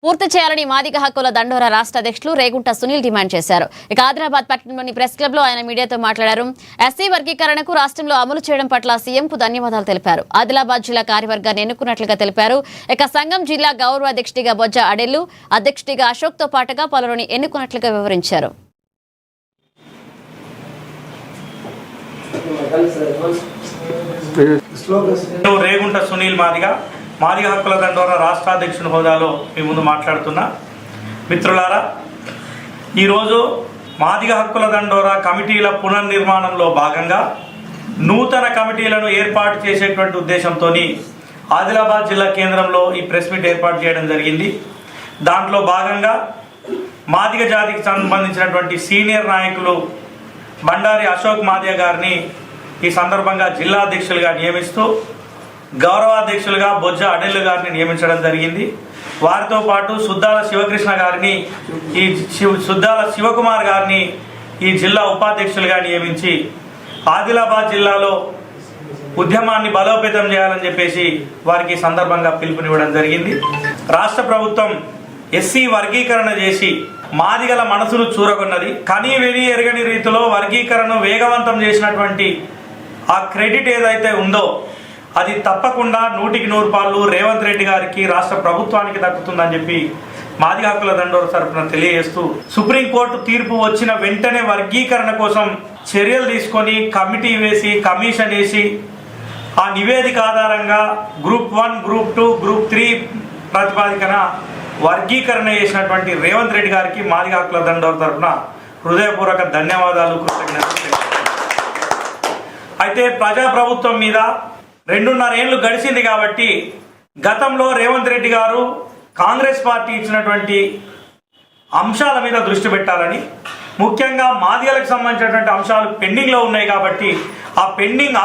పూర్తి చేయాలని మాదిగ హక్కుల దండోరా రాష్ట్ర అధ్యక్షులు రేగుంట సునీల్ డిమాండ్ చేశారు. ఇక ఆదిలాబాద్ పట్టణంలోని ప్రెస్ క్లబ్ లో ఆయన మీడియాతో మాట్లాడారు. ఎస్సీ వర్గీకరణకు రాష్ట్రంలో అమలు చేయడం పట్ల సీఎంకు ధన్యవాదాలు తెలిపారు. ఆదిలాబాద్ జిల్లా కార్యవర్గాన్ని ఎన్నుకున్నట్లుగా తెలిపారు. ఇక సంఘం జిల్లా గౌరవ అధ్యక్షుడిగా బొజ్జ అడెల్లు, అధ్యక్షుడిగా అశోక్ తో పాటుగా పలువురిని ఎన్నుకున్నట్లుగా వివరించారు. రేగుంట సునీల్ మాదిగ హక్కుల దండోరా రాష్ట్ర అధ్యక్షుని హోదాలో మీ ముందు మాట్లాడుతున్నా. మిత్రులారా, ఈరోజు మాదిగ హక్కుల దండోరా కమిటీల పునర్నిర్మాణంలో భాగంగా నూతన కమిటీలను ఏర్పాటు చేసేటువంటి ఉద్దేశంతో ఆదిలాబాద్ జిల్లా కేంద్రంలో ఈ ప్రెస్ మీట్ ఏర్పాటు చేయడం జరిగింది. దాంట్లో భాగంగా మాదిగ జాతికి సంబంధించినటువంటి సీనియర్ నాయకులు బండారి అశోక్ మాదిగ గారిని ఈ సందర్భంగా జిల్లా అధ్యక్షులుగా నియమిస్తూ గౌరవాధ్యక్షులుగా బొజ్జ అడెల్లు గారిని నియమించడం జరిగింది. వారితో పాటు సుద్దాల శివకృష్ణ గారిని, సుద్దాల శివకుమార్ గారిని ఈ జిల్లా ఉపాధ్యక్షులుగా నియమించి ఆదిలాబాద్ జిల్లాలో ఉద్యమాన్ని బలోపేతం చేయాలని చెప్పేసి వారికి సందర్భంగా పిలుపునివ్వడం జరిగింది. రాష్ట్ర ప్రభుత్వం ఎస్సీ వర్గీకరణ చేసి మాదిగల మనసును చూరగొన్నది. కనీ విని ఎరగని రీతిలో వర్గీకరణను వేగవంతం చేసినటువంటి ఆ క్రెడిట్ ఏదైతే ఉందో అది తప్పకుండా 100% రేవంత్ రెడ్డి గారికి, రాష్ట్ర ప్రభుత్వానికి దక్కుతుందని చెప్పి మాదిగ హక్కుల దండోరా తరఫున తెలియజేస్తూ, సుప్రీంకోర్టు తీర్పు వచ్చిన వెంటనే వర్గీకరణ కోసం చర్యలు తీసుకొని కమిటీ వేసి కమిషన్ వేసి ఆ నివేదిక ఆధారంగా గ్రూప్ 1, గ్రూప్ 2, గ్రూప్ 3 ప్రతిపాదికన వర్గీకరణ చేసినటువంటి రేవంత్ రెడ్డి గారికి మాదిగ హక్కుల దండోరా తరఫున హృదయపూర్వక ధన్యవాదాలు, కృతజ్ఞతలు. అయితే ప్రజాప్రభుత్వం మీద 2.5 ఏళ్లు గడిచింది కాబట్టి గతంలో రేవంత్ రెడ్డి గారు కాంగ్రెస్ పార్టీ ఇచ్చినటువంటి అంశాల మీద దృష్టి పెట్టాలని, ముఖ్యంగా మాదిగలకు సంబంధించినటువంటి అంశాలు పెండింగ్లో ఉన్నాయి కాబట్టి ఆ పెండింగ్